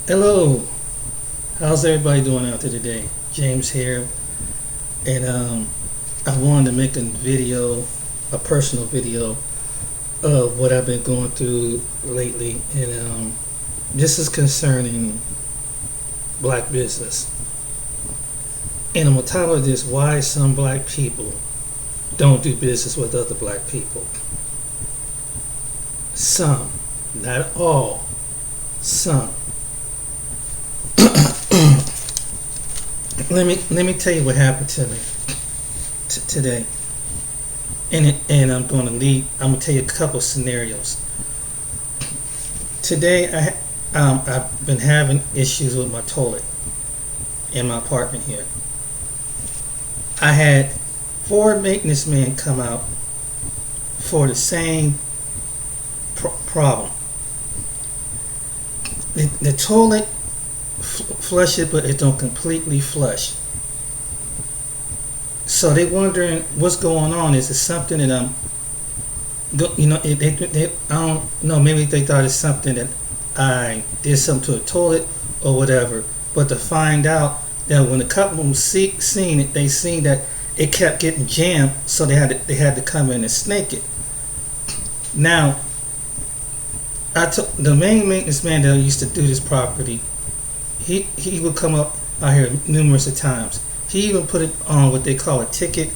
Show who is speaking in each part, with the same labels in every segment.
Speaker 1: Hello, how's everybody doing out there today? James here, and I wanted to make a video, a personal video of what I've been going through lately, and this is concerning black business. And on top of this, why some black people don't do business with other black people. Some, not all, some. Let me tell you what happened to me today, and I'm gonna tell you a couple scenarios. Today I've been having issues with my toilet in my apartment here. I had 4 maintenance men come out for the same problem. The toilet flush it, but it don't completely flush. So they wondering what's going on. Is it something that I don't know. Maybe they thought it's something that I did something to a toilet or whatever. But to find out that when a couple of them seen it, they seen that it kept getting jammed, so they had to come in and snake it. Now, the main maintenance man that used to do this property. He would come up out here numerous of times. He even put it on what they call a ticket,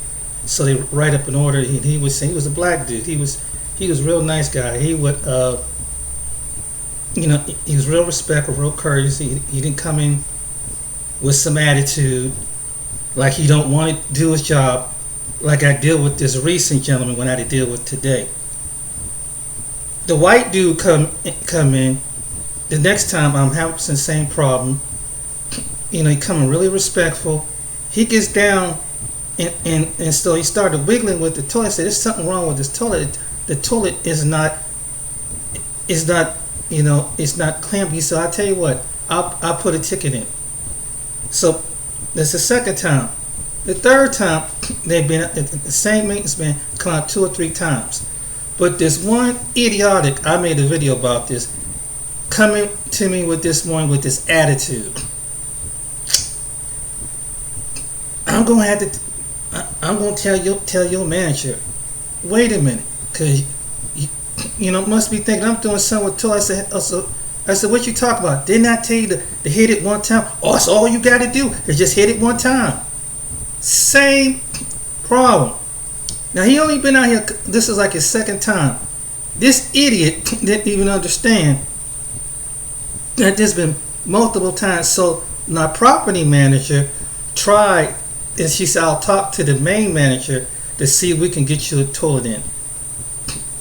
Speaker 1: so they write up an order. He would say he was a black dude. He was a real nice guy. He would he was real respectful, real courteous. He didn't come in with some attitude like he don't want to do his job, like I deal with this recent gentleman when I had to deal with today. The white dude come in. The next time I'm having the same problem, he coming really respectful. He gets down and so he started wiggling with the toilet. I said, there's something wrong with this toilet. The toilet is not it's not clampy. So I tell you what, I'll put a ticket in. So that's the second time. The third time they've been the same maintenance man come out 2 or 3 times. But this one idiotic, I made a video about this, coming to me with this morning with this attitude. I'm gonna tell your manager. Wait a minute, cause must be thinking I'm doing something with toy. I said, what you talk about? Didn't I tell you to hit it one time? Oh, that's all you got to do is just hit it one time. Same problem. Now he only been out here. This is like his second time. This idiot didn't even understand that there's been multiple times. So my property manager tried, and she said, I'll talk to the main manager to see if we can get you a toilet in.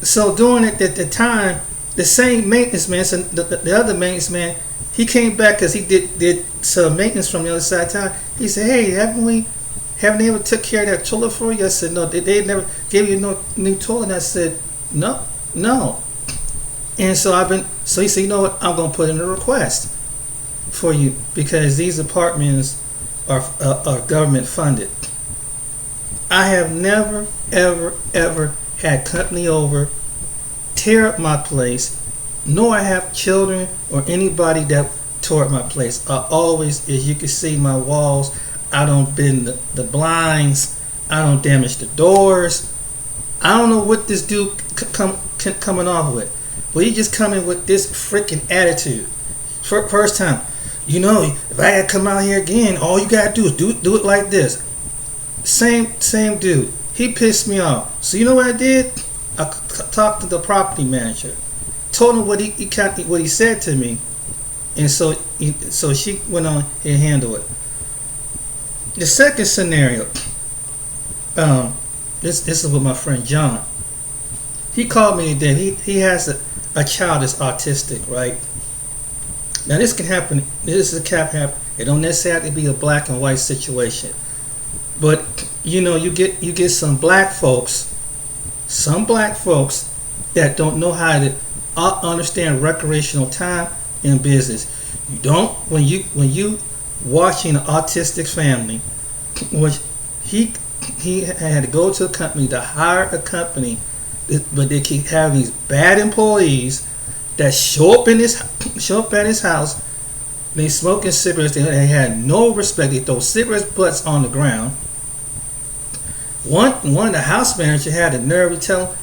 Speaker 1: So during it at the time, the same maintenance man, so the other maintenance man, he came back because he did some maintenance from the other side of town. He said, hey, haven't they ever took care of that toilet for you? I said, no, they never gave you no new toilet. And I said, no. And so he said, you know what, I'm going to put in a request for you because these apartments are government funded. I have never, ever had company over, tear up my place, nor I have children or anybody that tore up my place. I always, as you can see, my walls, I don't bend the blinds, I don't damage the doors. I don't know what this dude coming off with. But he just coming with this freaking attitude. First time, if I had to come out here again, all you gotta do is do it like this. Same dude. He pissed me off. So you know what I did? I talked to the property manager, told him what he said to me, and so she went on and handled it. The second scenario, this is with my friend John. He called me today. He has a child that's autistic, right? Now this can happen. This is a cap happen. It don't necessarily have to be a black and white situation, but you get some black folks that don't know how to understand recreational time in business. You don't when you watching an autistic family, which he had to go to a company to hire a company, but they keep having these bad employees that show up at his house They smoking cigarettes. They had no respect. They throw cigarette butts on the ground. One of the house manager had the nerve to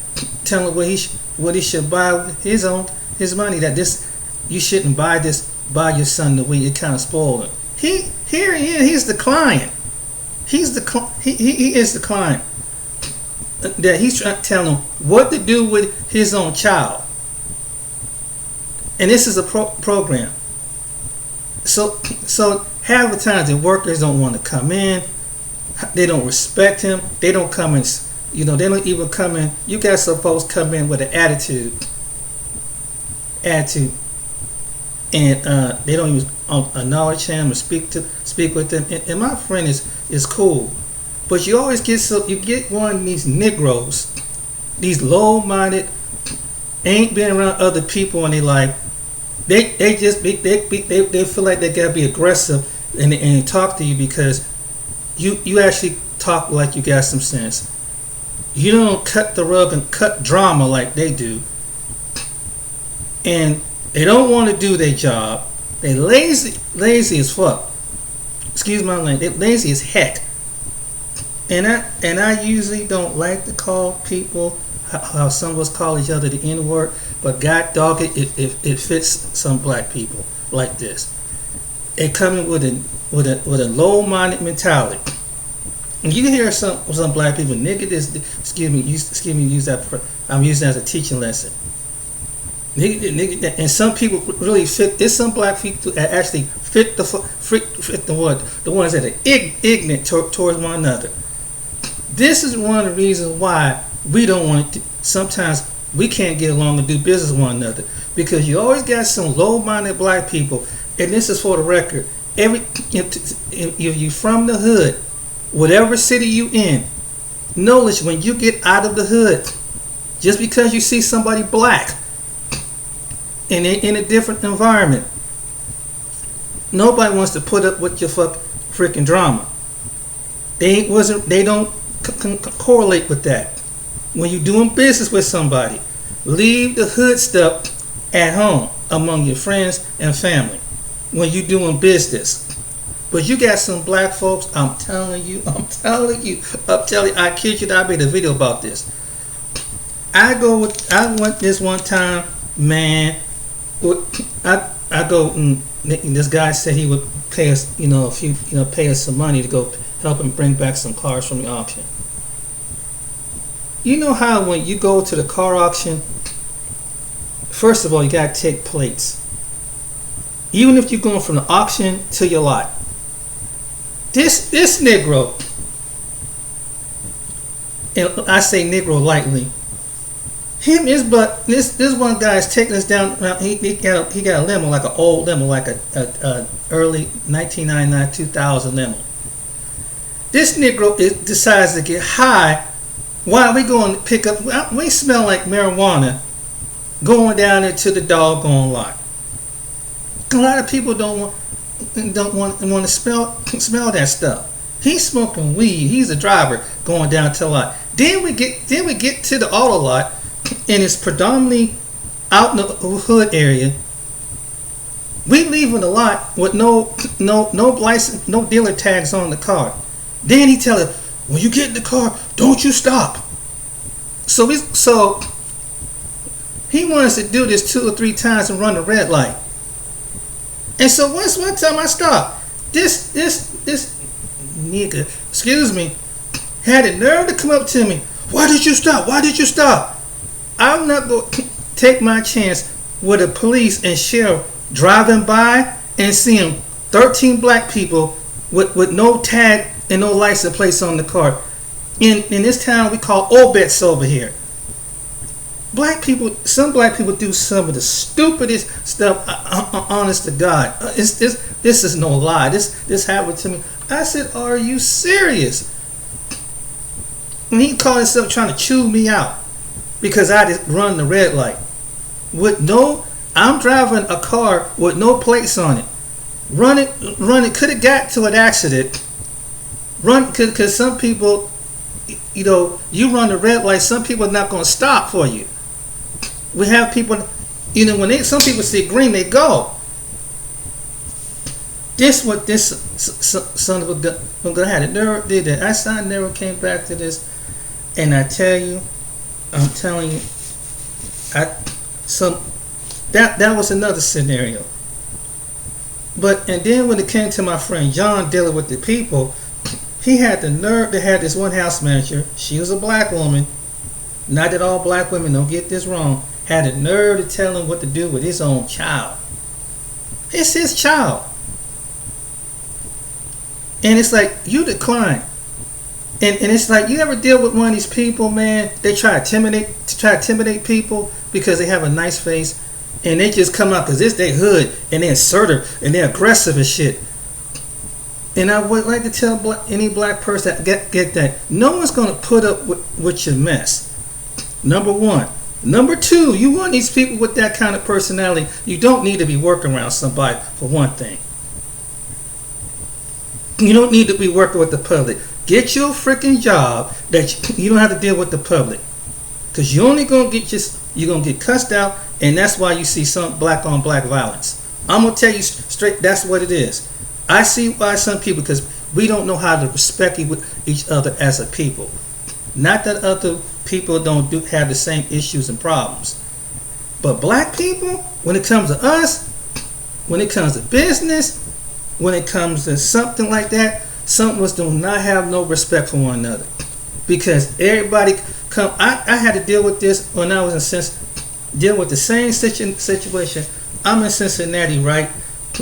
Speaker 1: tell him what he should buy with his money. That this you shouldn't buy your son the weed. It kind of spoiled him. He's the client. He is the client. That he's trying to tell him what to do with his own child. And this is a program. So half the time the workers don't want to come in. They don't respect him. They don't come in. They don't even come in. You got some folks come in with an attitude, and they don't even acknowledge him or speak with him. And my friend is cool, but you always get one of these Negroes, these low-minded, ain't been around other people in their life. They feel like they gotta be aggressive and talk to you because you actually talk like you got some sense. You don't cut the rug and cut drama like they do. And they don't want to do their job. They lazy as fuck. Excuse my language. They lazy as heck. And I usually don't like to call people how some of us call each other the N-word, but God dog it fits some black people like this. They come in with a low-minded mentality. And you hear some black people, nigga, this, excuse me, use that. I'm using that as a teaching lesson. Nigga, and some people really fit. There's some black people that actually fit the ones that are ignorant towards one another. This is one of the reasons why we don't want to. Sometimes we can't get along and do business with one another because you always got some low-minded black people. And this is for the record. If you from the hood, whatever city you in, notice when you get out of the hood, just because you see somebody black and in a different environment, nobody wants to put up with your freaking drama. They don't correlate with that. When you're doing business with somebody, leave the hood stuff at home among your friends and family when you're doing business. But you got some black folks, I'm telling you, I kid you not, I made a video about this. I went this one time, man, I go, and this guy said he would pay us, pay us some money to go help him bring back some cars from the auction. You know how when you go to the car auction, first of all, you got to take plates. Even if you're going from the auction to your lot. This Negro, and I say Negro lightly, this one guy is taking us down. He got a limo, like an old limo, like a early 1999 2000 limo. This Negro decides to get high while we going to pick up. We smell like marijuana going down into the doggone lot. A lot of people don't want to smell that stuff. He's smoking weed. He's a driver going down to the lot. Then we get to the auto lot, and it's predominantly out in the hood area. We leaving the lot with no license, no dealer tags on the car. Then he tell us, when you get in the car, don't you stop. So he wants to do this 2 or 3 times and run the red light. And so one time I stopped, this nigga, excuse me, had the nerve to come up to me. Why did you stop? Why did you stop? I'm not going to take my chance with the police and sheriff driving by and seeing 13 black people with no tag and no license plates on the car. In this town we call Obets over here. Some black people do some of the stupidest stuff. Honest to God, this is no lie. This happened to me. I said, "Are you serious?" And he called himself trying to chew me out because I just run the red light I'm driving a car with no plates on it. Run it. Could have got to an accident. Because some people, you run the red light. Some people are not going to stop for you. We have people, when some people see green, they go. This what this son of a gun had. It never did that. I never came back to this, and I'm telling you, some that was another scenario. But and then when it came to my friend John dealing with the people, he had the nerve to have this one house manager. She was a black woman. Not that all black women, don't get this wrong, had the nerve to tell him what to do with his own child. It's his child. And it's like, you decline. And it's like, you ever deal with one of these people, man, they try to intimidate people because they have a nice face, and they just come out because it's their hood, and they're assertive, and they're aggressive and shit. And I would like to tell any black person, get that, no one's going to put up with your mess. Number one. Number two, you want these people with that kind of personality, you don't need to be working around somebody, for one thing. You don't need to be working with the public. Get your freaking job that you don't have to deal with the public. Because you're only going to you're going to get cussed out, and that's why you see some black on black violence. I'm going to tell you straight, that's what it is. I see why some people, because we don't know how to respect each other as a people. Not that other people don't have the same issues and problems. But black people, when it comes to us, when it comes to business, when it comes to something like that, some of us do not have no respect for one another. Because everybody I had to deal with this when I was deal with the same situation. I'm in Cincinnati, right?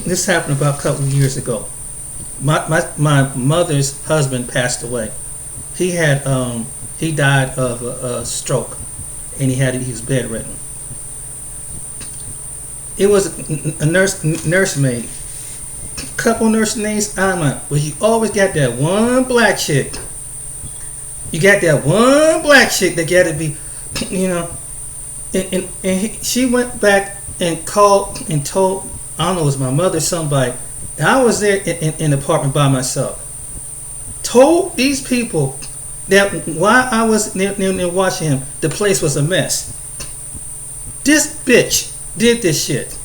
Speaker 1: This happened about a couple of years ago. My mother's husband passed away. He died of a stroke, and he was bedridden. It was a nursemaid. Couple nursemaids, but you always got that one black chick. You got that one black chick that got to be, and she went back and called and told, I don't know, it was my mother or somebody. I was there in the apartment by myself. Told these people that while I was near watching him, the place was a mess. This bitch did this shit.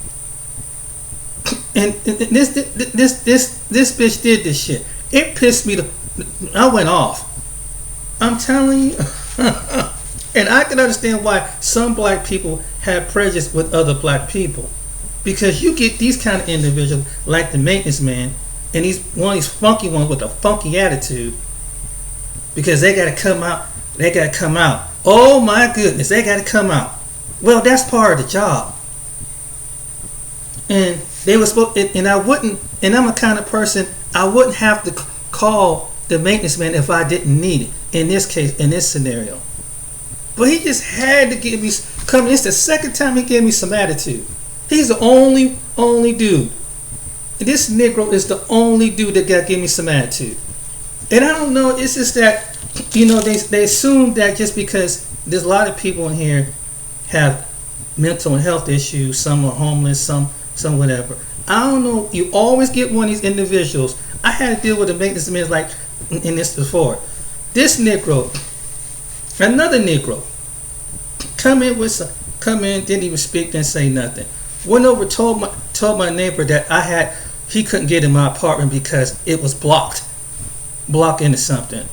Speaker 1: And this bitch did this shit. It pissed me I went off. I'm telling you. And I can understand why some black people have prejudice with other black people. Because you get these kind of individuals like the maintenance man, and he's one of these funky ones with a funky attitude. Because they gotta come out. Oh my goodness, they gotta come out. Well, that's part of the job. And they were supposed, and I'm a kind of person, I wouldn't have to call the maintenance man if I didn't need it. In this case, in this scenario. But he just had to give me, it's the second time he gave me some attitude. He's the only dude. This Negro is the only dude that gave me some attitude. And I don't know, it's just that, they assume that just because there's a lot of people in here have mental and health issues, some are homeless, some whatever. I don't know, you always get one of these individuals. I had to deal with a maintenance man like in this before. This Negro, another Negro, come in, didn't even speak, didn't say nothing. Went over, told my neighbor that he couldn't get in my apartment because it was blocked into something.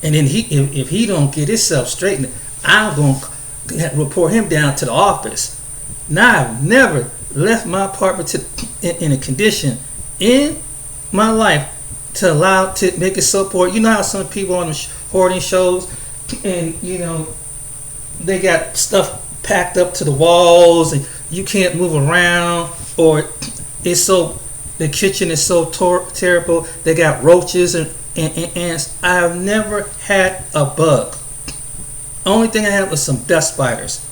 Speaker 1: And then if he don't get himself straightened, I'm gonna report him down to the office. Now I've never left my apartment in a condition in my life to make it so poor. You know how some people on the hoarding shows, and they got stuff packed up to the walls and you can't move around, or the kitchen is so terrible, they got roaches and ants. I've never had a bug. Only thing I had was some dust spiders.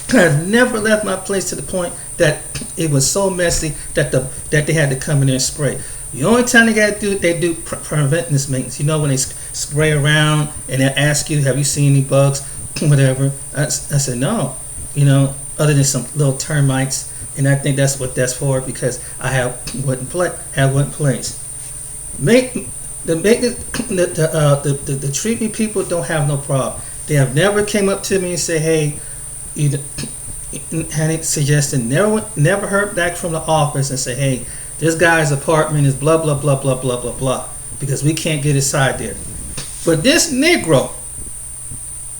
Speaker 1: I've never left my place to the point that it was so messy that they had to come in there and spray. The only time they do preventive maintenance. When they spray around and they ask you, have you seen any bugs, whatever. I said no. Other than some little termites, and I think that's what that's for, because I have what in place. The treatment people don't have no problem. They have never came up to me and say, hey, had it suggested, never heard back from the office and say, hey, This guy's apartment is blah blah blah blah blah blah blah because we can't get inside there. But this Negro,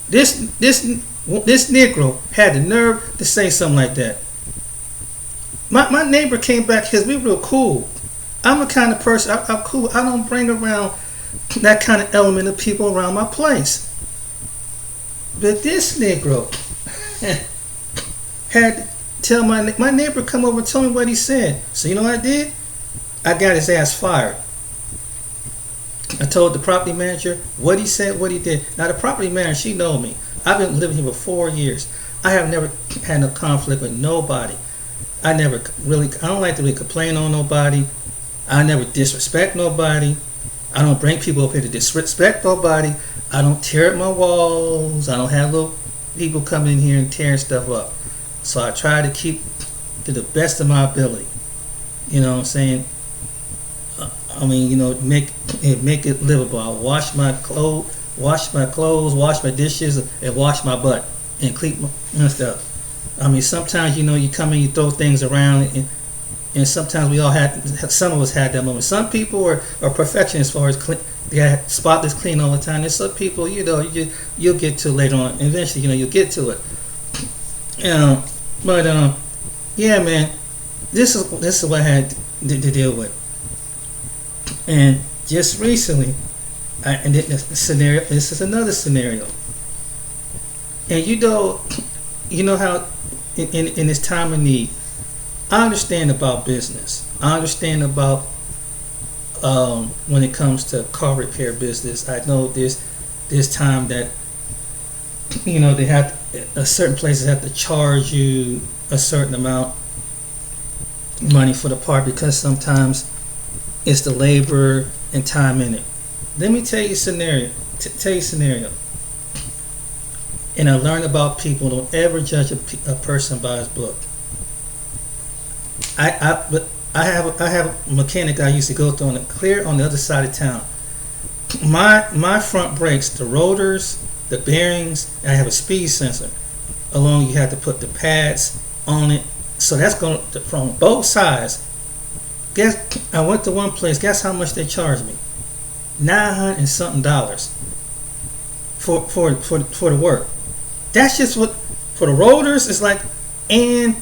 Speaker 1: this Negro had the nerve to say something like that. My neighbor came back because we real cool. I'm the kind of person, I'm cool. I don't bring around that kind of element of people around my place. But this Negro had to tell my neighbor come over and tell me what he said. So you know what I did? I got his ass fired. I told the property manager what he said, what he did. Now the property manager, she know me. I've been living here for 4 years. I have never had no conflict with nobody. I don't like to really complain on nobody. I never disrespect nobody. I don't bring people up here to disrespect nobody. I don't tear up my walls. I don't have little people coming in here and tearing stuff up. So I try to keep to the best of my ability. You know what I'm saying? Make it livable. I wash my clothes, wash my dishes, and wash my butt and clean my stuff. Sometimes you come in, you throw things around, and sometimes some of us had that moment. Some people are perfection as far as clean. They got spotless clean all the time. There's some people, you'll get to later on. Eventually, you'll get to it. Yeah, man, this is what I had to deal with. And just recently, this is another scenario. And you know how in this time of need, I understand about business. I understand about when it comes to car repair business. I know there's time that they have certain places have to charge you a certain amount of money for the part because sometimes it's the labor and time in it. Let me tell you a scenario. And I learned about people. Don't ever judge a person by his book. I have a mechanic I used to go through on the other side of town. My front brakes, the rotors, the bearings, and I have a speed sensor. Along, you have to put the pads on it. So that's going from both sides. I went to one place. Guess how much they charged me? $900 and something for the work. That's just what for the rotors. It's like and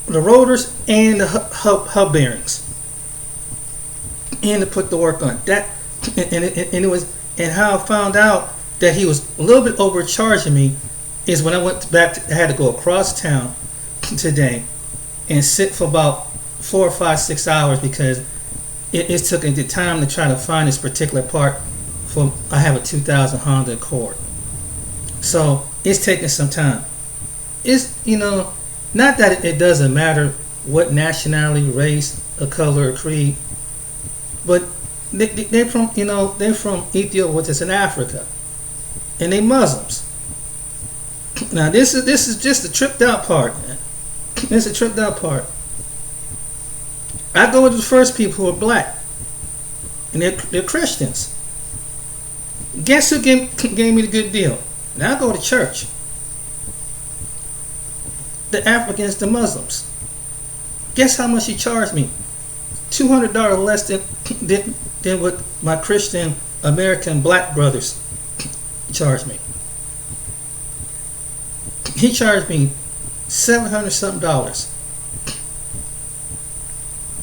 Speaker 1: the rotors and the hub bearings, and to put the work on that. And it was, and how I found out that he was a little bit overcharging me is when I went back. I had to go across town today and sit for about 4 or 5, 6 hours because it took the time to try to find this particular part. I have a 2000 Honda Accord, so it's taking some time. It's not that it doesn't matter what nationality, race, or color, or creed, but they're from Ethiopia, which is in Africa, and they Muslims. Now this is just the tripped out part. This is a tripped out part. I go with the first people who are black, and they're Christians. Guess who gave me the good deal? Now I go to church. The Africans, the Muslims. Guess how much he charged me? $200 less than what my Christian American black brothers charged me. He charged me $700 something,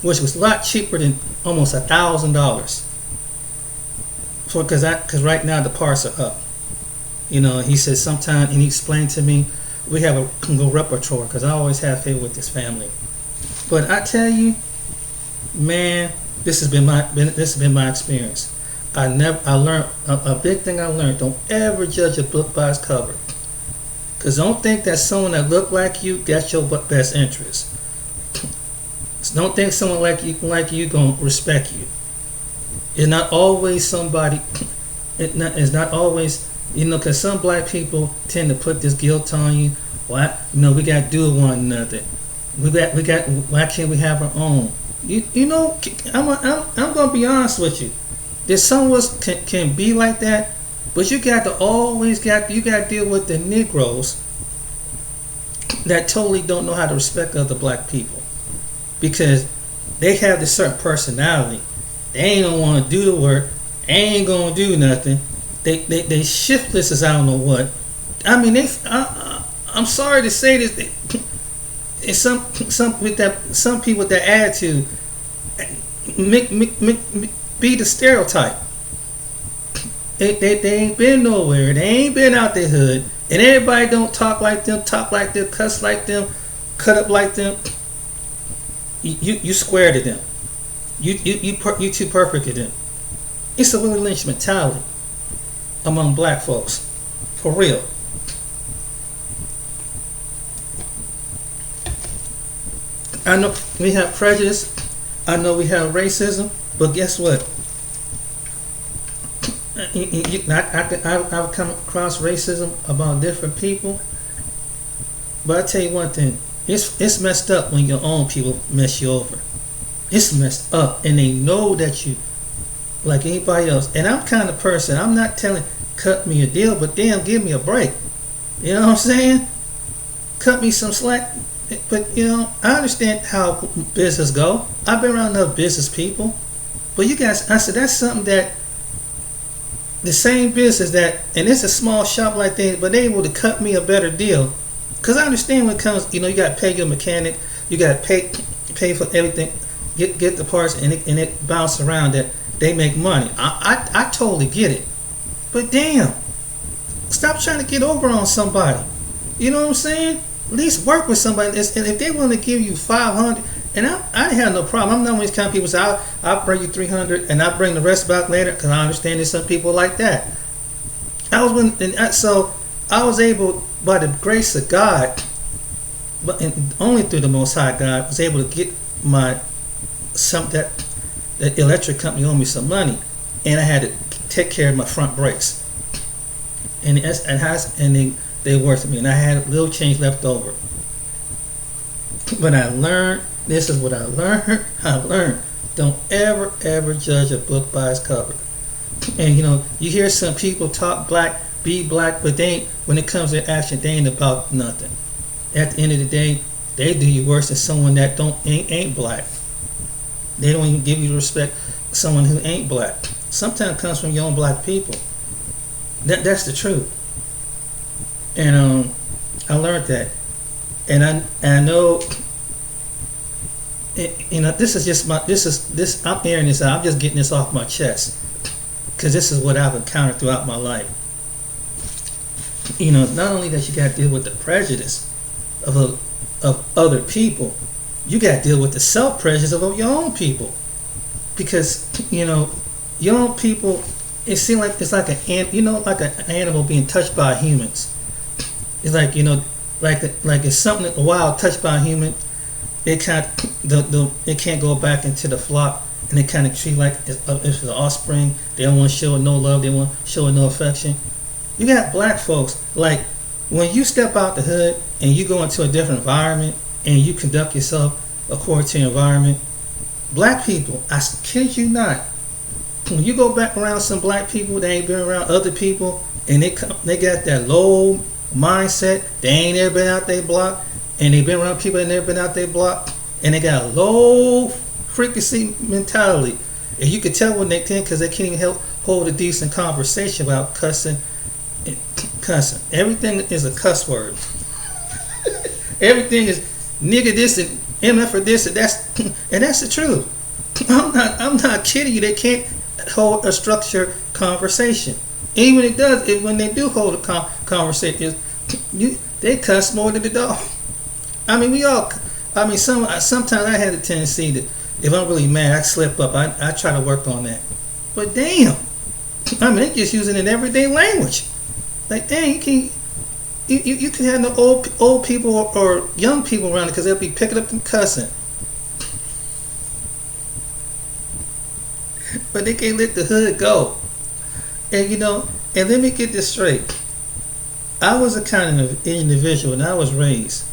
Speaker 1: which was a lot cheaper than almost $1,000. Because right now the parts are up. He said sometime, and he explained to me, we have a Congo repertoire because I always have faith with this family. But I tell you, man, this has been my experience. I learned a big thing. I learned: don't ever judge a book by its cover. Because don't think that someone that look like you got your best interest. Don't think someone like you gonna respect you. It's not always somebody. It's not always. Because some black people tend to put this guilt on you. Why? We got to do one another. We got. Why can't we have our own? I'm gonna be honest with you. There's some of us can be like that, but you got to deal with the Negroes that totally don't know how to respect other black people, because they have this certain personality. They ain't gonna want to do the work. They ain't gonna do nothing. They shiftless as I don't know what. I mean, I'm sorry to say this. It's some people with that attitude be the stereotype. They ain't been nowhere. They ain't been out their hood, and everybody don't talk like them, cuss like them, cut up like them. You square to them. You too perfect to them. It's a Willie Lynch mentality among black folks, for real. I know we have prejudice. I know we have racism, but guess what? I've come across racism about different people, but I tell you one thing: it's messed up when your own people mess you over. It's messed up, and they know that you like anybody else. And I'm kind of person. I'm not telling cut me a deal, but damn, give me a break. You know what I'm saying? Cut me some slack. But you know, I understand how business go. I've been around enough business people. But you guys, I said that's something that the same business that, and it's a small shop like that, but they able to cut me a better deal. Cause I understand when it comes, you know, you got to pay your mechanic, you got to pay for everything, get the parts, and it bounce around that they make money. I totally get it. But damn, stop trying to get over on somebody. You know what I'm saying? At least work with somebody, and if they want to give you $500, and I have no problem. I'm not one of these kind of people say I'll bring you $300 and I'll bring the rest back later, because I understand there's some people like that. So I was able, by the grace of God, but only through the Most High God, was able to get that electric company owed me some money, and I had to take care of my front brakes, and they worked me, and I had a little change left over. But I learned, this is what I learned. Don't ever judge a book by its cover. And you know, you hear some people talk black, be black, but they ain't, when it comes to action, they ain't about nothing. At the end of the day, they do you worse than someone that ain't black. They don't even give you the respect of someone who ain't black. Sometimes it comes from your own black people. That's the truth. And I learned that, and I know, you know, this is just this. I'm airing this out. I'm just getting this off my chest, because this is what I've encountered throughout my life. You know, not only that you got to deal with the prejudice of other people, you got to deal with the self prejudice of your own people, because you know, your own people. It seems like it's like like an animal being touched by humans. It's like, you know, like it's something, a wild touched by a human. It can't it can't go back into the flock, and they kind of treat like if it's an offspring. They don't want to show no love. They want to show no affection. You got black folks, like when you step out the hood and you go into a different environment and you conduct yourself according to your environment. Black people, I kid you not, when you go back around some black people that ain't been around other people, and they got that low mindset, they ain't never been out their block, and they been around people that never been out their block, and they got a low frequency mentality, and you can tell when they can, because they can't even hold a decent conversation without cussing. Everything is a cuss word. Everything is nigga this and MF for this, and that's the truth. I'm not kidding you. They can't hold a structured conversation. Even when they do hold a conversation, they cuss more than the dog. I mean, sometimes I had a tendency to, if I'm really mad, I slip up. I try to work on that. But damn, I mean, they just using it in everyday language. Like, dang, you can have no old people or young people around it, because they'll be picking up and cussing. But they can't let the hood go. And you know, and let me get this straight. I was a kind of individual, and I was raised.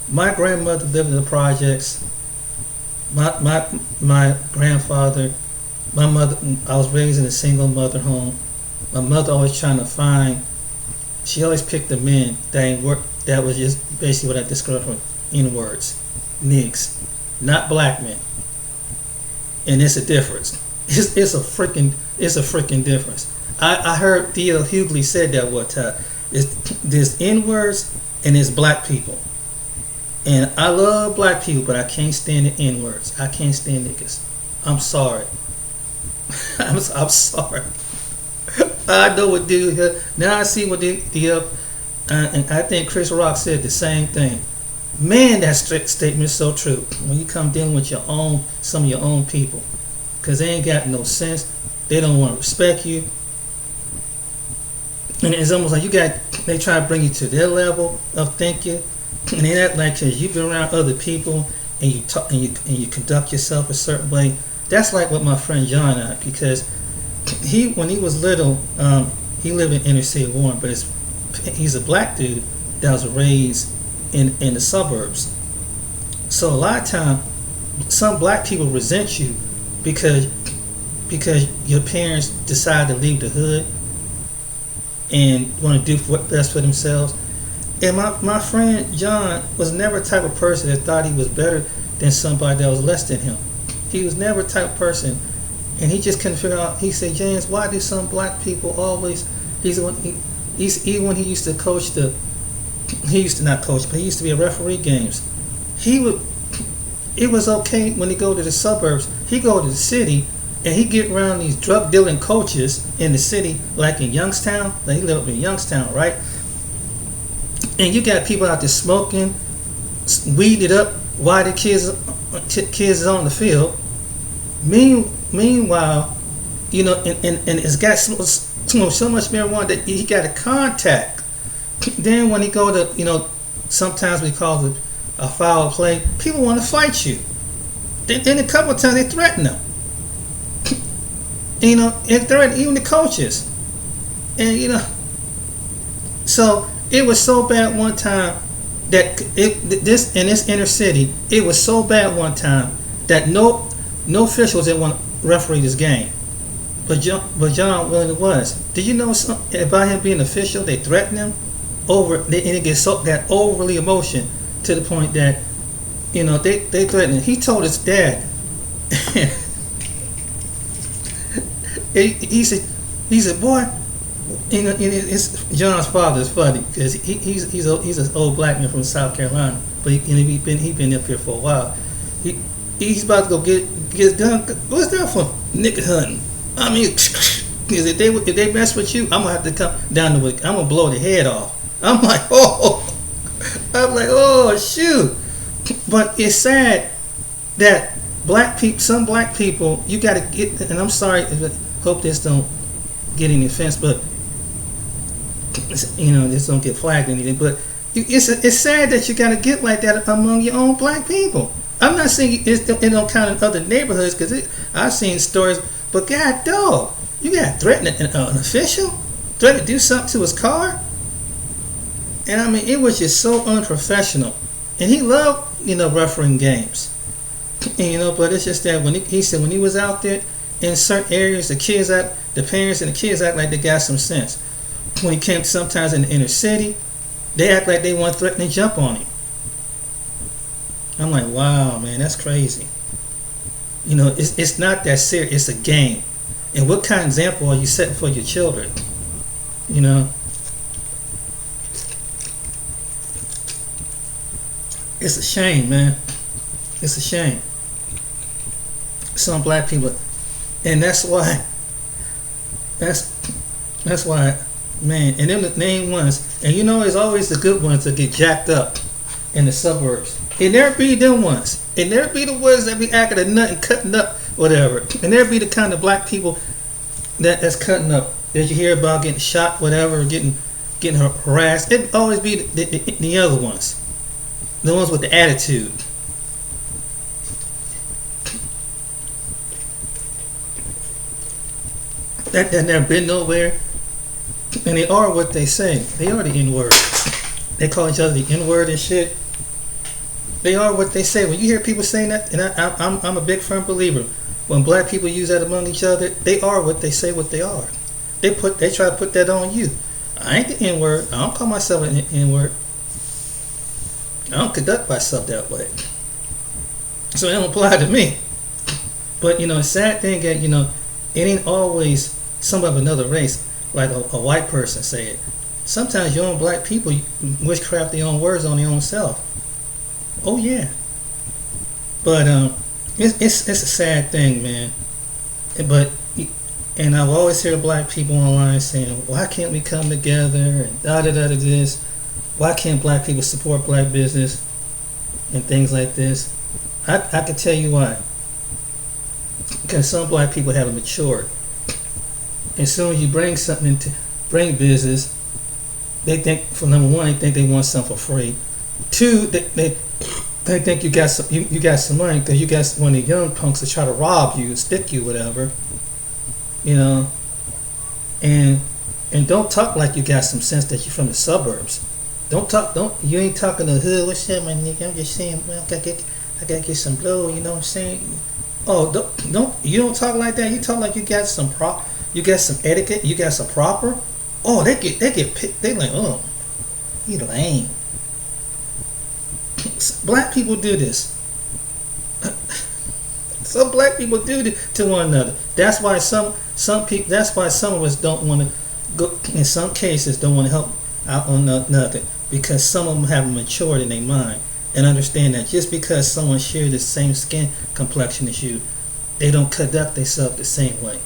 Speaker 1: My grandmother lived in the projects. My grandfather, my mother. I was raised in a single mother home. My mother always trying to find. She always picked the men that ain't work. That was just basically what I described from N words, niggas, not black men. and it's a difference. It's a freaking difference. I heard D.L. Hughley said that one time. There's N words and there's black people. And I love black people, but I can't stand the N words. I can't stand niggas. I'm sorry. I'm sorry. I know what dude. Now I see what and I think Chris Rock said the same thing. Man, that statement is so true. When you come dealing with some of your own people, because they ain't got no sense, they don't want to respect you, and it's almost like they try to bring you to their level of thinking, and they act like because you've been around other people and you talk and you conduct yourself a certain way. That's like what my friend John had, because when he was little, he lived in inner city Warren, but he's a black dude that was raised in the suburbs. So a lot of time, some black people resent you because your parents decide to leave the hood and want to do what's best for themselves. And my friend John was never the type of person that thought he was better than somebody that was less than him. He was never the type of person, and he just couldn't figure out. He said, James, why do some black people always? Even when he used to coach he used to not coach, but he used to be a referee games. It was okay when he go to the suburbs. He go to the city and he get around these drug dealing coaches in the city, like in Youngstown. Like he lived in Youngstown, right? And you got people out there smoking, weeded up while the kids is on the field. Meanwhile, and it's got so much marijuana that he got a contact. Then when he go to, sometimes we call it a foul play, people want to fight you. Then a couple of times they threaten them. And threaten even the coaches. And, so it was so bad one time that in this inner city, it was so bad one time that no officials didn't want to referee this game. But John Williams was. Did you know something about him being an official? They threatened him and it gets that overly emotion to the point that they threatened him. He told his dad. he said, boy, John's father is funny because he's an old black man from South Carolina, but he been up here for a while. He's about to go get done. What's that for? Nigga hunting. I mean, if they mess with you, I'm gonna have to come down to. I'm gonna blow the head off. I'm like, oh shoot. But it's sad that some black people, you gotta get. And I'm sorry. Hope this don't get any offense, but this don't get flagged or anything. But it's sad that you gotta get like that among your own black people. I'm not saying it don't count in other neighborhoods because I've seen stories. But God dog, you got threatened an official, threatened to do something to his car, and I mean it was just so unprofessional. And he loved refereeing games, and, but it's just that when he said when he was out there in certain areas, the parents and the kids act like they got some sense. When he came sometimes in the inner city, they act like they want to threaten to jump on him. I'm like, wow, man, that's crazy. It's not that serious. It's a game. And what kind of example are you setting for your children? It's a shame, man. It's a shame. Some black people, and that's why, man. And them the main ones, and it's always the good ones that get jacked up in the suburbs. And there be them ones. And there be the ones that be acting a nut and cutting up, whatever. And there be the kind of black people that's cutting up. That you hear about getting shot, whatever, getting harassed. It always be the other ones. The ones with the attitude. That never been nowhere. And they are what they say. They are the N-word. They call each other the N-word and shit. They are what they say. When you hear people saying that, and I'm a big firm believer, when black people use that among each other, they are what they say what they are. They try to put that on you. I ain't the N-word. I don't call myself an N-word. I don't conduct myself that way. So it don't apply to me. But the sad thing that it ain't always some of another race, like a white person say it. Sometimes your own black people witchcraft their own words on their own self. Oh yeah. But it's a sad thing, man. But and I've always heard black people online saying, "Why can't we come together?" and da da da da this. Why can't black people support black business and things like this? I can tell you why. Because some black people haven't matured. As soon as you bring business, they think, for number one, they think they want something for free. Two, they think you got some money because you got one of the young punks to try to rob you, stick you, whatever. And don't talk like you got some sense that you're from the suburbs. You ain't talking the hood. What's up, my nigga? I'm just saying, well, I gotta get some blow. You know what I'm saying? Oh, you don't talk like that. You talk like you got some you got some etiquette. You got some proper. Oh, they like, oh, you lame. Black people do this. Some black people do this to one another. That's why some people. That's why some of us don't want to go. In some cases, don't want to help out on nothing, because some of them haven't matured in their mind and understand that just because someone shares the same skin complexion as you, they don't conduct themselves the same way.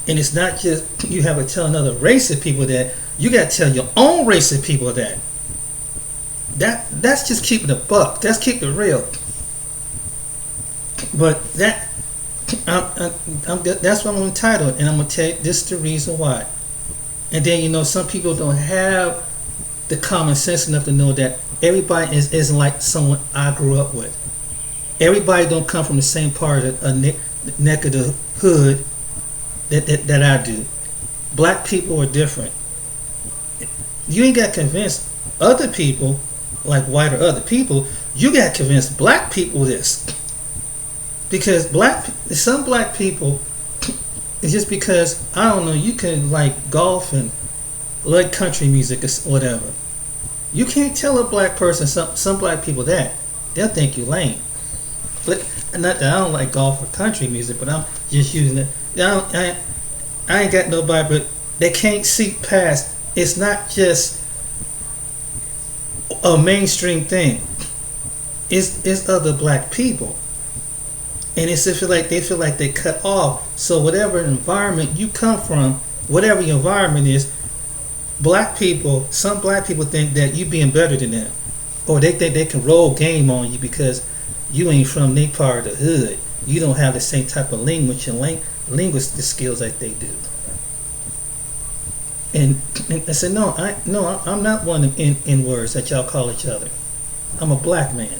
Speaker 1: And it's not just you have to tell another race of people that. You got to tell your own race of people that. That's just keeping it a buck. That's keeping it real. But that's what I'm entitled, and I'm gonna tell you this is the reason why. And then some people don't have the common sense enough to know that everybody isn't like someone I grew up with. Everybody don't come from the same part of a neck of the hood that I do. Black people are different. You ain't got to convince other people, like white or other people. You got to convince black people this. Because some black people, it's just because, I don't know, you can like golf and like country music or whatever. You can't tell a black person, some black people that. They'll think you lame. But not that I don't like golf or country music, but I'm just using it. I ain't got nobody, but they can't see past. It's not just a mainstream thing. It's other black people. And they feel like they cut off. So whatever environment you come from, whatever your environment is, some black people think that you being better than them, or they think they can roll game on you because you ain't from their part of the hood. You don't have the same type of language and linguistic skills like they do. And I said, no, I'm not one of them in words that y'all call each other. I'm a black man.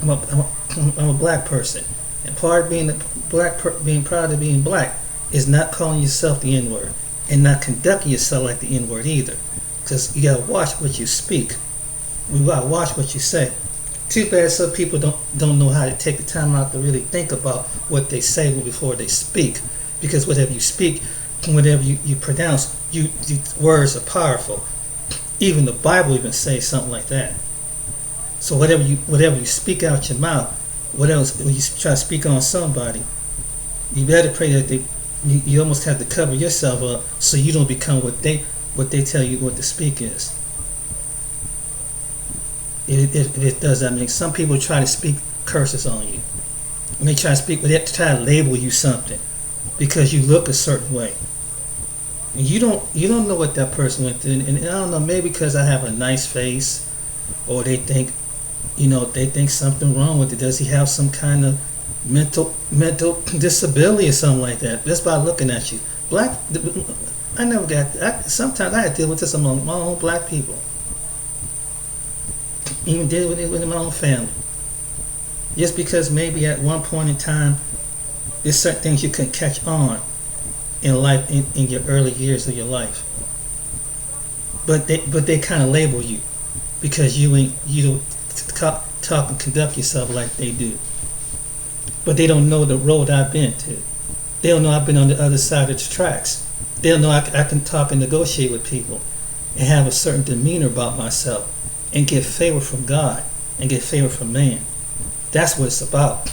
Speaker 1: I'm a black person, and part of being being proud of being black is not calling yourself the N-word and not conducting yourself like the N-word either, because you gotta watch what you speak. We gotta watch what you say. Too bad some people don't know how to take the time out to really think about what they say before they speak, because whatever you speak, whatever you pronounce, words are powerful. Even the Bible even says something like that. So whatever you speak out your mouth, when you try to speak on somebody, you better pray that you almost have to cover yourself up so you don't become what they tell you what to speak is. If it does that make some people try to speak curses on you. When they try to speak, they try to label you something because you look a certain way. And you don't know what that person went through, and I don't know, maybe because I have a nice face, or they think something wrong with it. Does he have some kind of mental disability or something like that? Just by looking at you. Sometimes I had to deal with this among my own black people. Even deal with it within my own family. Just because maybe at one point in time, there's certain things you couldn't catch on in life, in your early years of your life. But they kind of label you because you don't talk and conduct yourself like they do. But they don't know the road I've been to. They don't know I've been on the other side of the tracks. They don't know I can talk and negotiate with people and have a certain demeanor about myself and get favor from God and get favor from man. That's what it's about.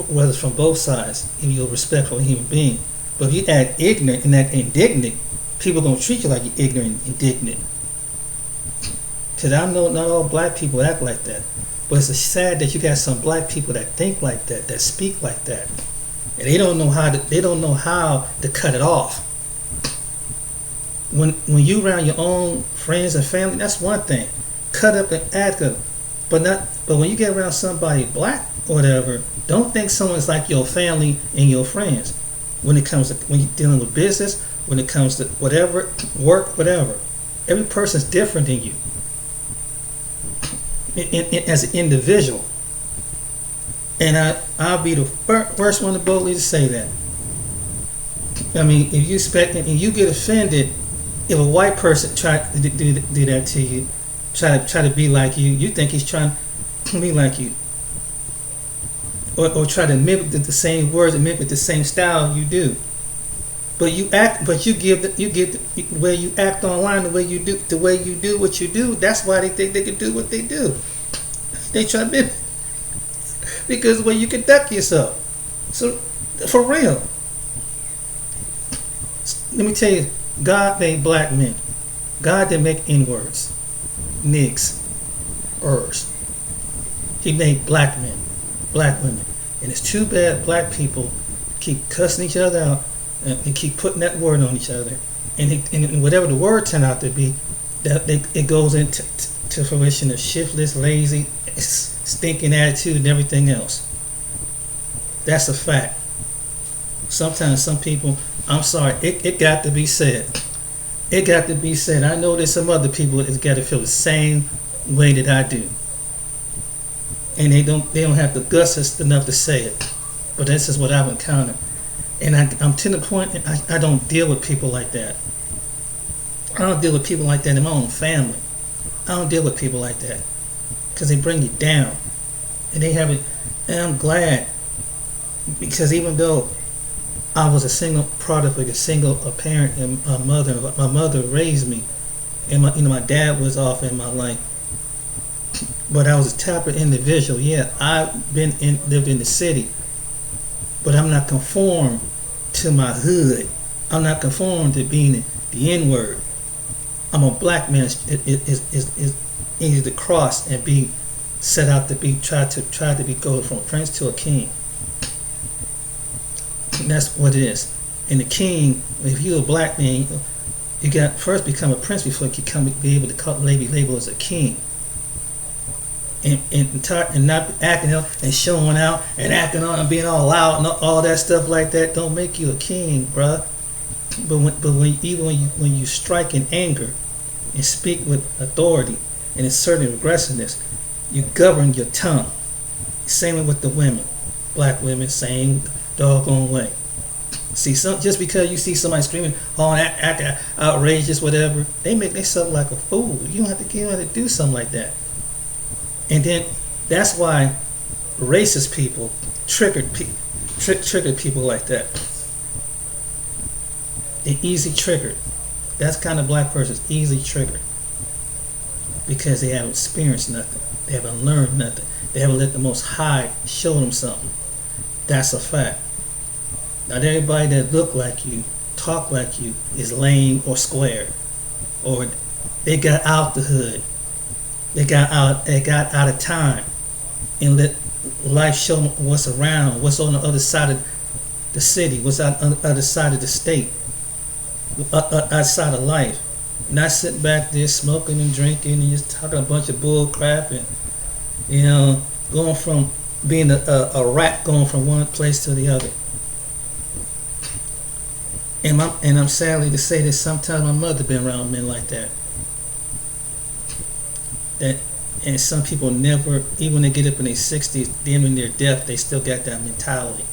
Speaker 1: Whether it's from both sides, and you're a respectful human being. But if you act ignorant and act indignant, people gonna treat you like you're ignorant and indignant. Cause I know not all black people act like that. But it's sad that you got some black people that think like that, that speak like that. And they don't know how to cut it off. When you around your own friends and family, that's one thing. Cut up and act up. But when you get around somebody black or whatever, don't think someone's like your family and your friends. When you're dealing with business, when it comes to whatever, work, whatever. Every person's different than you. As an individual. And I'll be the first one to boldly to say that. I mean, if you expect and you get offended if a white person try to do that to you, try to be like you think he's trying to be like you, or try to mimic the same words and mimic the same style you do. But you give the way you act online, the way you do what you do. That's why they think they can do what they do. They try to mimic because the way you conduct yourself. So for real, let me tell you, God made black men. God didn't make N-words, niggas, ers. He made black men, black women, and it's too bad black people keep cussing each other out and keep putting that word on each other, and whatever the word turned out to be, it goes into fruition of shiftless, lazy, stinking attitude and everything else. That's a fact. Sometimes some people, I'm sorry, it got to be said. It got to be said. I know there's some other people that got to feel the same way that I do, and they don't have the guts enough to say it. But this is what I've encountered. And I'm to the point I don't deal with people like that. I don't deal with people like that in my own family. I don't deal with people like that because they bring you down. And they have it. And I'm glad, because even though I was a single product, like a single parent, and my mother raised me, and my dad was off in my life, but I was a type of individual. Yeah, I've lived in the city, but I'm not conformed to my hood. I'm not conformed to being the N-word. I'm a black man. Is easy to cross and be set out to be try to be go from a prince to a king. And that's what it is. And the king, if you're a black man, you got first become a prince before you can be able to be labeled as a king. And not acting out and showing out and acting on and being all loud and all that stuff like that don't make you a king, bruh. But when you strike in anger and speak with authority and assertive aggressiveness, you govern your tongue. Same with the women, black women, same doggone way. See, just because you see somebody screaming, acting outrageous, whatever, they make themselves like a fool. You don't have to get out to do something like that. And then that's why racist people triggered people like that. They're easy triggered. That's kind of black person's easy triggered because they haven't experienced nothing. They haven't learned nothing. They haven't let the Most High show them something. That's a fact. Not everybody that look like you, talk like you, is lame or square, or they got out the hood. They got out of time and let life show them what's around, what's on the other side of the city, what's on the other side of the state, outside of life. Not sitting back there smoking and drinking and just talking a bunch of bull crap and going from being a rat going from one place to the other. And I'm sadly to say that sometimes my mother been around men like that. And some people never, even when they get up in their 60s, then when they're deaf, they still got that mentality.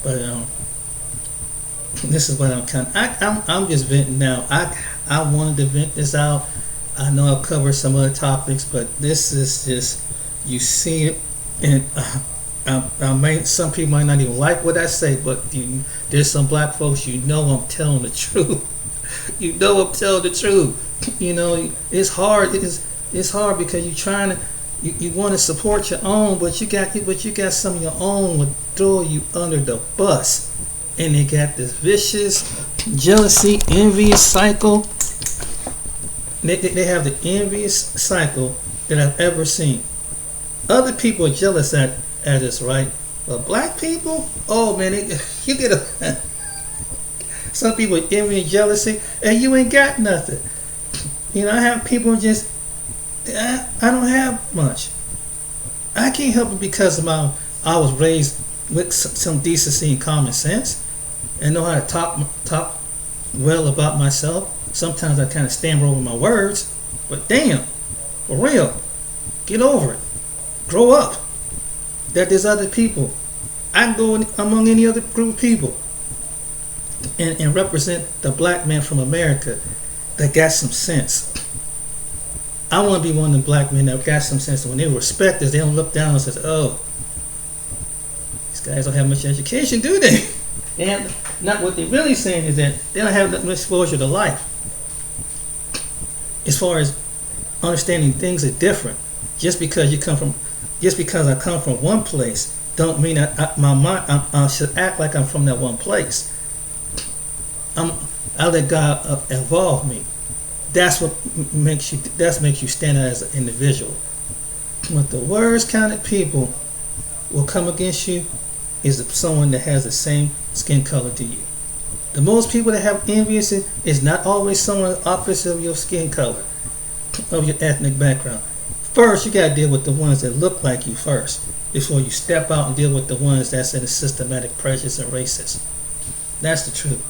Speaker 1: But this is what I'm just venting now. I wanted to vent this out. I know I'll cover some other topics, but this is just, you see it, and some people might not even like what I say, but there's some black folks, I'm telling the truth. I'm telling the truth. It's hard. it's hard because you're trying to you want to support your own, but you got some of your own would throw you under the bus, and they got this vicious jealousy, envious cycle. They have the envious cycle that I've ever seen. Other people are jealous at us, right? But black people, oh man, you get a some people envy and jealousy, and you ain't got nothing. You know, I have people just I don't have much. I can't help it because of I was raised with some decency and common sense, and know how to talk well about myself. Sometimes I kind of stammer over my words, but damn, for real, get over it. Grow up. That there's other people. I can go among any other group of people and represent the black man from America that got some sense. I want to be one of the black men that got some sense. When they respect us, they don't look down and say, "Oh, these guys don't have much education, do they?" They have not. What they're really saying is that they don't have that much exposure to life. As far as understanding things are different. Just because I come from one place, don't mean I should act like I'm from that one place. I let God evolve me. That's what makes you stand out as an individual. But the worst kind of people will come against you is someone that has the same skin color to you. The most people that have envious is not always someone opposite of your skin color, of your ethnic background. First, you got to deal with the ones that look like you first, before you step out and deal with the ones that's in a systematic prejudice and racist. That's the truth.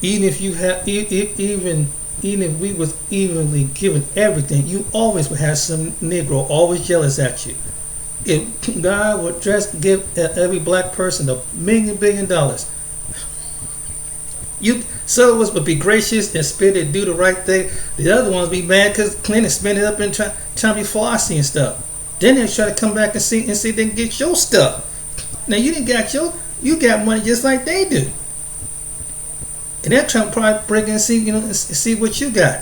Speaker 1: Even if you have, even if we was evenly given everything, you always would have some Negro always jealous at you. If God would give every black person $1 billion, some of us would be gracious and spend it, do the right thing. The other ones be mad because Clinton spent it up and trying to be flossy and stuff. Then they try to come back and see they can get your stuff. Now you got money just like they do. And they're trying to probably break in and see what you got.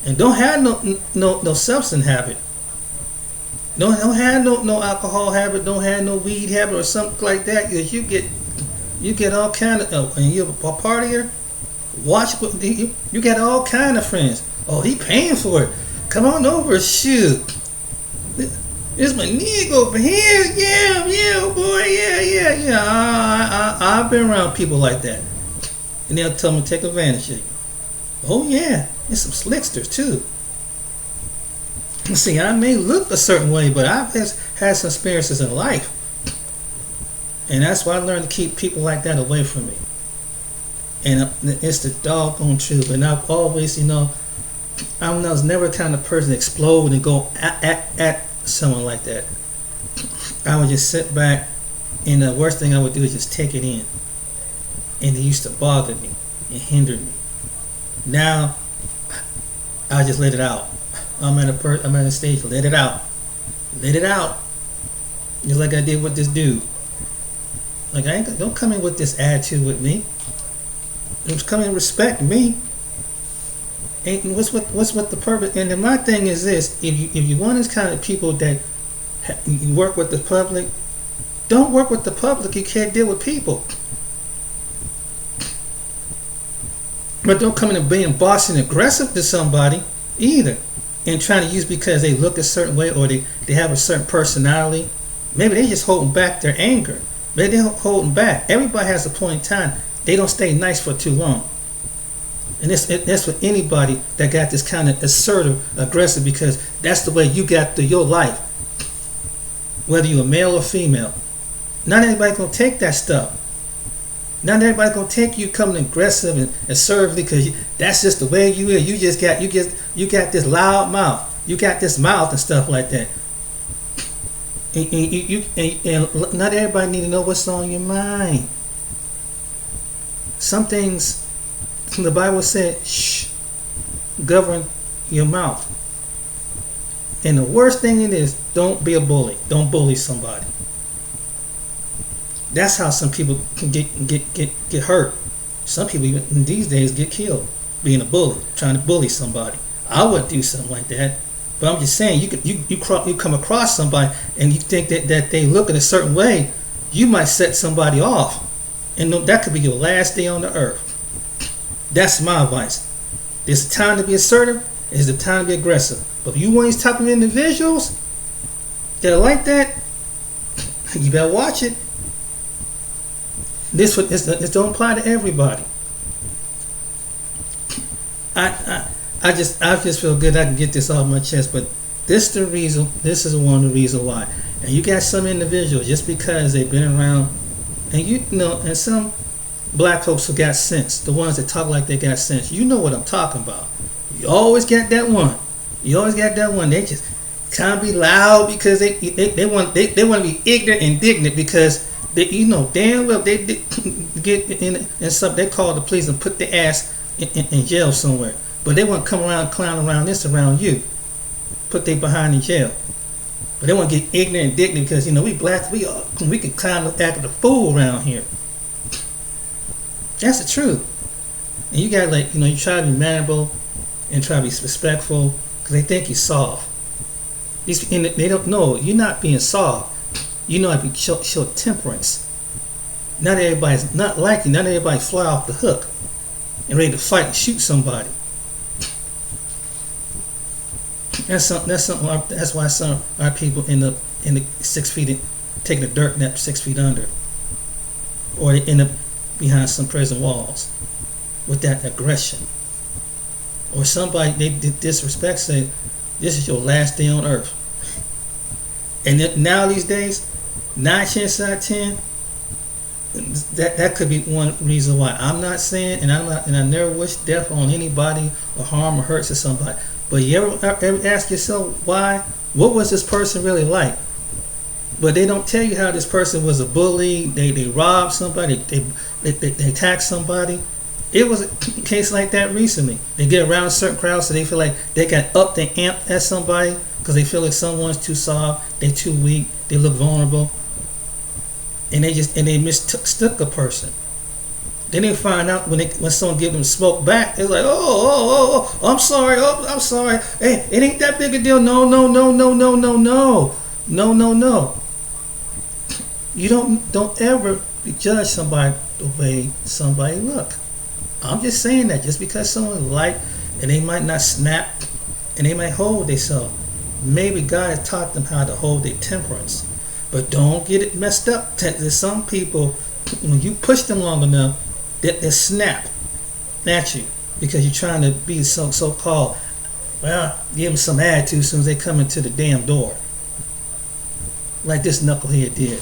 Speaker 1: And don't have no substance habit. Don't have no alcohol habit. Don't have no weed habit or something like that. Because you get all kind of and you're a partier. Watch you got all kind of friends. Oh, he paying for it. Come on over, shoot. It's my nigga over here. Yeah, boy, yeah. I've been around people like that. And they'll tell me to take advantage of you. Oh yeah, there's some slicksters too. See, I may look a certain way, but I've had some experiences in life. And that's why I learned to keep people like that away from me. And it's the doggone truth. And I've always, I was never the kind of person to explode and go at someone like that. I would just sit back, and the worst thing I would do is just take it in. And it used to bother me and hinder me. Now, I just let it out. I'm at a stage. Let it out. Just like I did with this dude. Like don't come in with this attitude with me. Just come in and respect me. And what's with the purpose? And then my thing is this: if you want this kind of people that you work with the public, don't work with the public. You can't deal with people. But don't come in and being bossy and aggressive to somebody either, and trying to use because they look a certain way or they have a certain personality. Maybe they just holding back their anger. Maybe they're holding back. Everybody has a point in time. They don't stay nice for too long. And that's for anybody that got this kind of assertive, aggressive, because that's the way you got through your life. Whether you're a male or female. Not everybody gonna take that stuff. Not everybody gonna take you coming aggressive and assertive because that's just the way you is. You got this loud mouth. You got this mouth and stuff like that. And not everybody need to know what's on your mind. Some things the Bible said, shh, govern your mouth. And the worst thing it is, don't be a bully. Don't bully somebody. That's how some people can get hurt. Some people even these days get killed being a bully, trying to bully somebody. I wouldn't do something like that. But I'm just saying, you come across somebody and you think that they look in a certain way, you might set somebody off, and that could be your last day on the earth. That's my advice. There's a time to be assertive. There's a time to be aggressive. But if you want these type of individuals that are like that, you better watch it. This don't apply to everybody. I just feel good I can get this off my chest, but this is one of the reasons why. And you got some individuals just because they've been around, and and some black folks who got sense, the ones that talk like they got sense. You know what I'm talking about. You always got that one. They just kind of be loud because they want to be ignorant and indignant because they damn well they get in some. They call the police and put their ass in jail somewhere. But they want to come around, clown around this, around you, put they behind in jail. But they want to get ignorant and indignant because we black, we can clown the act of the fool around here. That's the truth. And you got you try to be mannerable and try to be respectful because they think you're soft. And they don't know you're not being soft. You know how to show temperance. Not everybody's not like you. Not everybody fly off the hook and ready to fight and shoot somebody. That's something. That's why some of our people end up in the 6 feet, taking a dirt nap 6 feet under, or they end up behind some prison walls with that aggression. Or somebody they disrespect, say, "This is your last day on earth." And now these days, 9 chances out of 10, that could be one reason why. I'm not saying, and I never wish death on anybody or harm or hurt to somebody. But you ever ask yourself why? What was this person really like? But they don't tell you how this person was a bully. They robbed somebody. They attacked somebody. It was a case like that recently. They get around a certain crowd, so they feel like they got up their amp at somebody because they feel like someone's too soft, they too weak, they look vulnerable, and they mistook a person. Then they find out when someone give them smoke back, it's like, oh, I'm sorry. Hey, it ain't that big a deal. No. You don't ever judge somebody the way somebody look. I'm just saying that just because someone light and they might not snap and they might hold themselves, maybe God has taught them how to hold their temperance. But don't get it messed up. There's some people, when you push them long enough, they snap at you because you're trying to be so-called, give them some attitude as soon as they come into the damn door. Like this knucklehead did.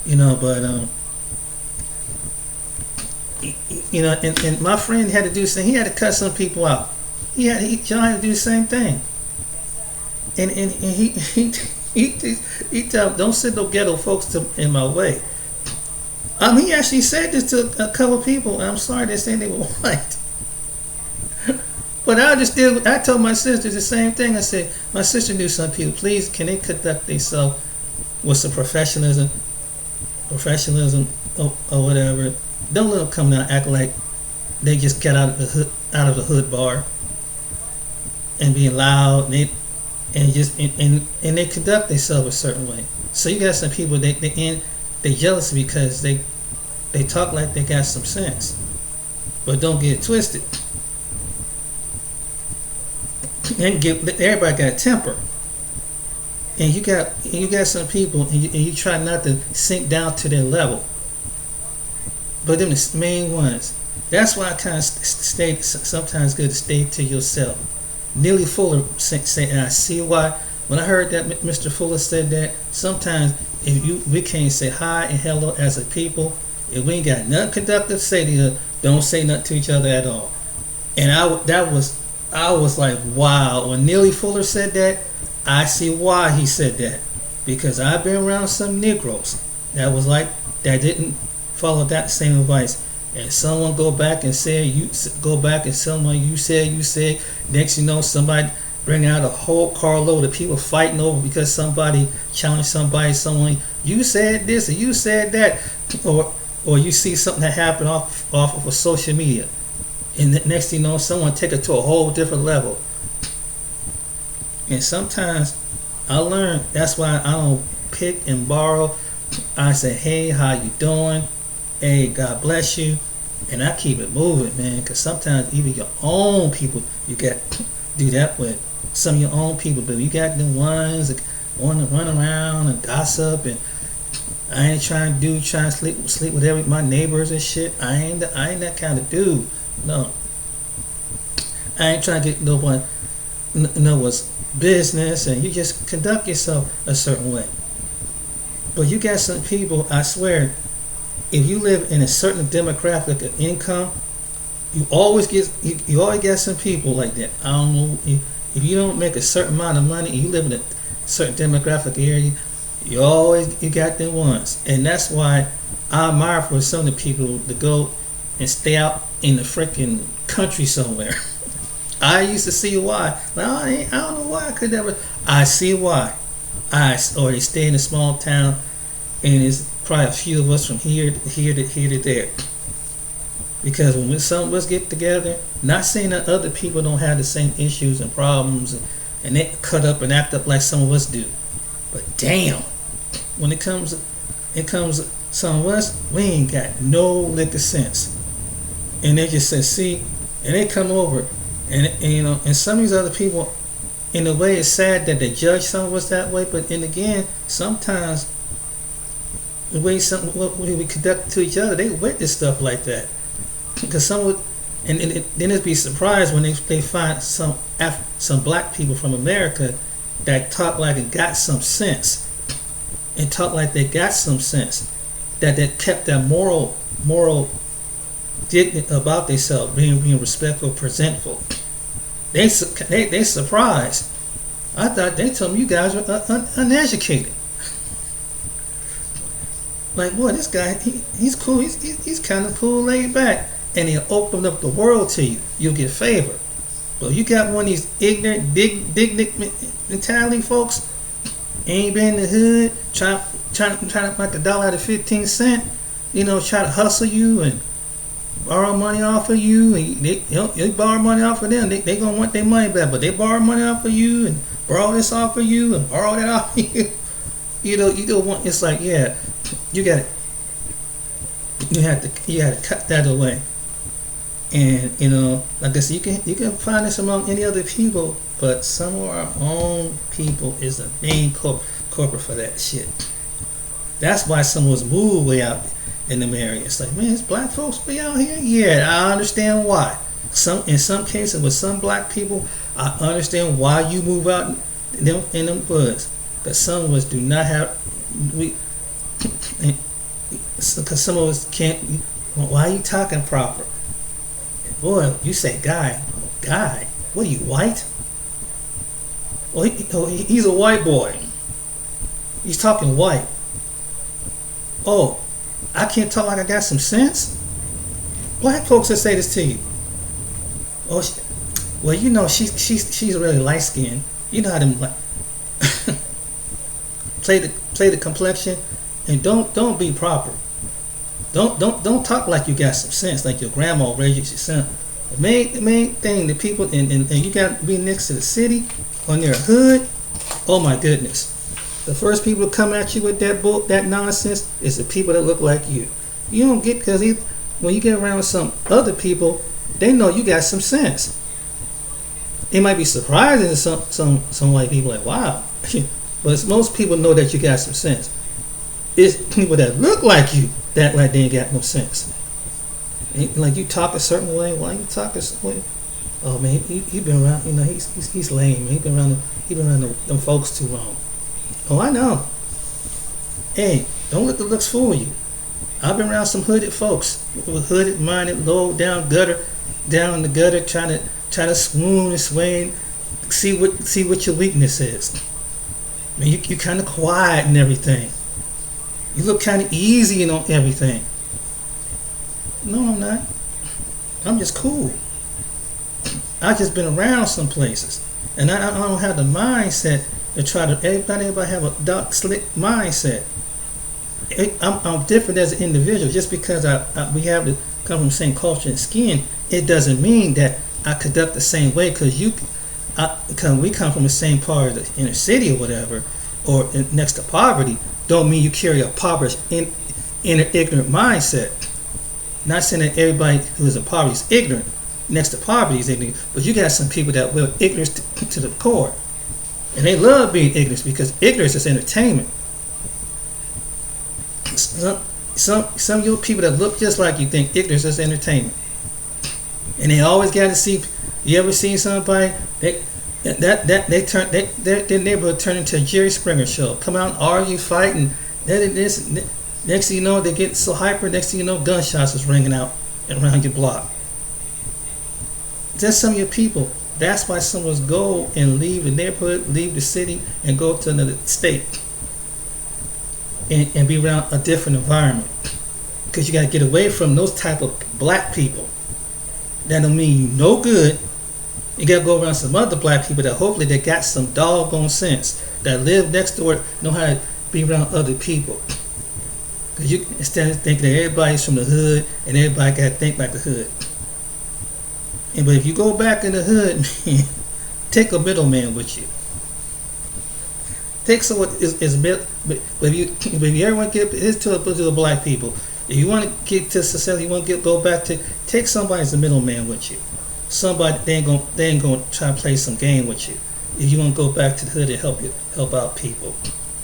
Speaker 1: And my friend had to do something. He had to cut some people out. John had to do the same thing. And he tell them, don't send no ghetto folks in my way. He actually said this to a couple of people, and I'm sorry they're saying they were white. But I told my sister the same thing. I said, my sister knew some people, please, can they conduct themselves with some professionalism or whatever. Don't let them come down and act like they just get out of the hood bar and being loud and they conduct themselves a certain way. So you got some people they jealous because they talk like they got some sense, but don't get it twisted. And everybody got a temper, and you got some people, and you try not to sink down to their level. But them the main ones. That's why I kind of stay. Sometimes good to stay to yourself. Neely Fuller said, and I see why. When I heard that Mr. Fuller said that, sometimes we can't say hi and hello as a people, if we ain't got nothing conductive to say to you, don't say nothing to each other at all. And I was like, wow. When Neely Fuller said that, I see why he said that, because I've been around some Negroes that didn't follow that same advice. And someone go back and say someone you said. Next you know, somebody bring out a whole carload of people fighting over because somebody challenged someone. You said this or you said that, or you see something that happened off of social media. And the next thing you know, someone take it to a whole different level. And sometimes I learned that's why I don't pick and borrow. I say, hey, how you doing? Hey, God bless you. And I keep it moving, man, because sometimes even your own people, you got to do that with some of your own people. But you got the ones that want to run around and gossip, and I ain't trying to sleep with my neighbors and shit. I ain't that kind of dude. No, I ain't trying to get no one know what's business, and you just conduct yourself a certain way. But you got some people, I swear, if you live in a certain demographic of income, you always get some people like that. I don't know if you don't make a certain amount of money, and you live in a certain demographic area, you got them ones, and that's why I admire for some of the people to go and stay out in the freaking country somewhere. I used to see why. Now I don't know why I could never. I see why. Or they stay in a small town, and it's probably a few of us from here to there. Because when some of us get together, not saying that other people don't have the same issues and problems, and they cut up and act up like some of us do. But damn, when it comes some of us, we ain't got no lick of sense. And they just say, see, and they come over, and you know, and some of these other people, in a way, it's sad that they judge some of us that way. But then again, sometimes the way we conduct to each other, they witness stuff like that. Because then it'd be surprised when they find some black people from America that talk like it got some sense, and talk like they got some sense, that kept that moral dignity about themselves, being respectful, presentful. They surprised. I thought they told me you guys were uneducated. Like, boy, this guy, he's cool. He's kind of cool, laid back, and he'll open up the world to you. You'll get favor. But you got one of these ignorant, big mentality folks, ain't been in the hood, trying to make $1 out of 15 cents. You know, try to hustle you and borrow money off of you, and they borrow money off of them. They gonna want their money back, but they borrow money off of you and borrow this off of you and borrow that off of you. You don't want. It's like, yeah, you have to cut that away. And you know, like I said, you can find this among any other people, but some of our own people is the main corporate for that shit. That's why some of us move way out in them areas. It's like, man, it's black folks be out here. Yeah, I understand why. In some cases with some black people, I understand why you move out in them woods. But some of us do not have because some of us can't. Why are you talking proper? Boy, you say guy. What are you, white? Well, he's a white boy. He's talking white. Oh, I can't talk like I got some sense? Black folks that say this to you. Oh, well, you know, she's really light skinned. You know how them like play the complexion, and don't be proper. Don't talk like you got some sense, like your grandma raised your son. The main thing, the people, and you got to be next to the city or near a hood. Oh my goodness, the first people to come at you with that nonsense is the people that look like you. You don't get, because when you get around with some other people, they know you got some sense. It might be surprising to some white people, like, wow, but most people know that you got some sense. It's people that look like you that like they ain't got no sense. Like, you talk a certain way. Why you talk a certain way? Oh man, he been around. You know, he's lame. He been around them folks too long. Oh, I know. Hey, don't let the looks fool you. I've been around some hooded folks, with hooded minded, low down in the gutter, trying to swoon and sway, see what your weakness is. I mean, you kind of quiet and everything. You look kind of easy on everything. No, I'm not. I'm just cool. I just been around some places, and I don't have the mindset to try to. Everybody have a dark, slick mindset. I'm different as an individual. Just because we have to come from the same culture and skin, it doesn't mean that I conduct the same way because we come from the same part of the inner city or whatever, or next to poverty. Don't mean you carry a poverty inner ignorant mindset. Not saying that everybody who is in poverty is ignorant. Next to poverty is ignorant, but you got some people that will ignorance to the core, and they love being ignorant because ignorance is entertainment. Some of you people that look just like you think ignorance is entertainment, and they always got to see. You ever seen somebody their neighborhood turn into a Jerry Springer show? Come out and argue, fight, and this. Next thing you know, they get so hyper. Next thing you know, gunshots is ringing out around your block. That's some of your people. That's why some of us go and leave the neighborhood, leave the city, and go to another state and be around a different environment. Because you got to get away from those type of black people. That don't mean you no good. You got to go around some other black people that hopefully they got some doggone sense, that live next door, know how to be around other people. Because you instead of thinking that everybody's from the hood and everybody got to think like the hood. But if you go back in the hood, man, take a middleman with you. Take someone but if you ever want to get to the black people, if you want to get to society, you want to go back to, take somebody as a middleman with you. Somebody they ain't gonna try to play some game with you. If you want to go back to the hood and help out people,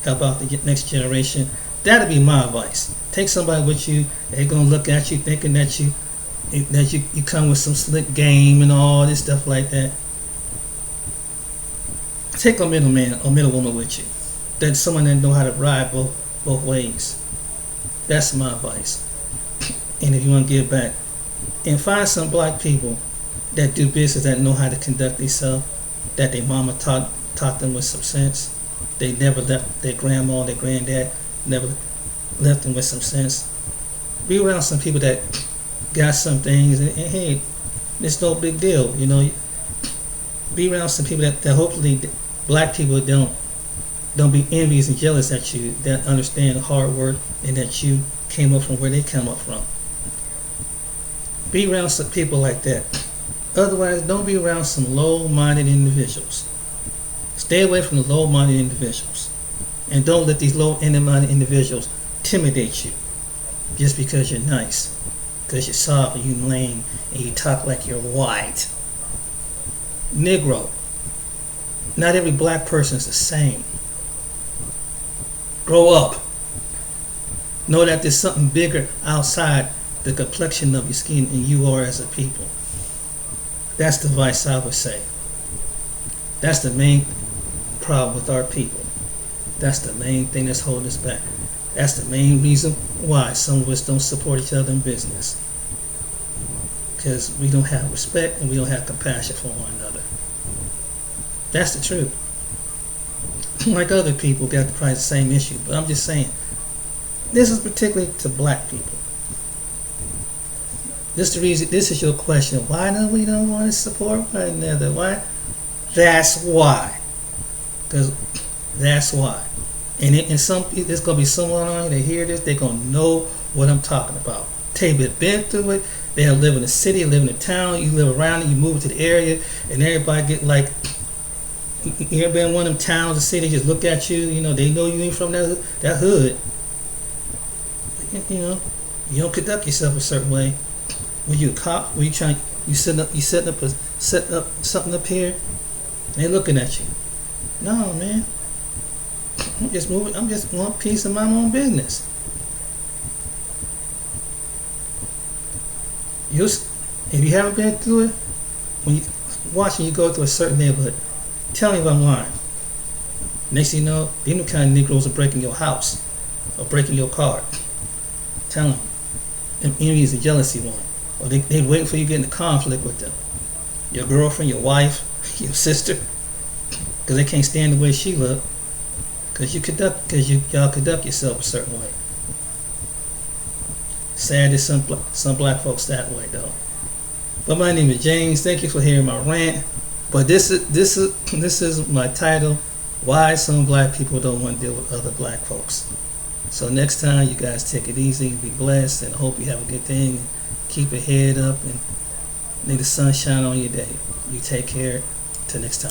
Speaker 1: help out the next generation, that'd be my advice. Take somebody with you. They're gonna look at you thinking that you come with some slick game and all this stuff like that. Take a middleman or middlewoman with you. That's someone that know how to ride both ways. That's my advice. And if you want to give back, and find some black people that do business, that know how to conduct themselves, that their mama taught them with some sense. They never left their grandma, their granddad, never left them with some sense. Be around some people that got some things, and hey, it's no big deal, you know. Be around some people that hopefully black people don't be envious and jealous at you, that understand hard work and that you came up from where they come up from. Be around some people like that. Otherwise, don't be around some low-minded individuals. Stay away from the low-minded individuals, and don't let these low-minded individuals intimidate you just because you're nice. Because you're soft and you lame and you talk like you're white. Negro. Not every black person is the same. Grow up. Know that there's something bigger outside the complexion of your skin than you are as a people. That's the advice I would say. That's the main problem with our people. That's the main thing that's holding us back. That's the main reason why some of us don't support each other in business. Because we don't have respect and we don't have compassion for one another. That's the truth. Like other people got probably the same issue, but I'm just saying, this is particularly to black people. This is the reason. This is your question. Why do we don't want to support one another? Why? That's why. Because that's why. And there's gonna be someone on here that hear this. They're gonna know what I'm talking about. They've been through it. They live in the city, live in the town. You live around it. You move to the area, and everybody get like. You ever been in one of them towns or cities? Just look at you. You know they know you ain't from that hood. You know you don't conduct yourself a certain way. When you a cop, when you setting up something up here, they looking at you. No, man. I'm just moving. I'm just one piece of my own business. If you haven't been through it, when you watching you go through a certain neighborhood, tell me if I'm lying. Next thing you know, them kind of Negroes are breaking your house or breaking your car. Tell them. Them enemies and jealousy one. Or they waiting for you to get into conflict with them. Your girlfriend, your wife, your sister. Because they can't stand the way she look. Because y'all conduct yourself a certain way. Sad that some black folks that way though. But my name is James. Thank you for hearing my rant. But this is my title. Why some black people don't want to deal with other black folks. So next time, you guys take it easy, be blessed, and I hope you have a good thing. And keep your head up and May the sun shine on your day. You take care. Till next time.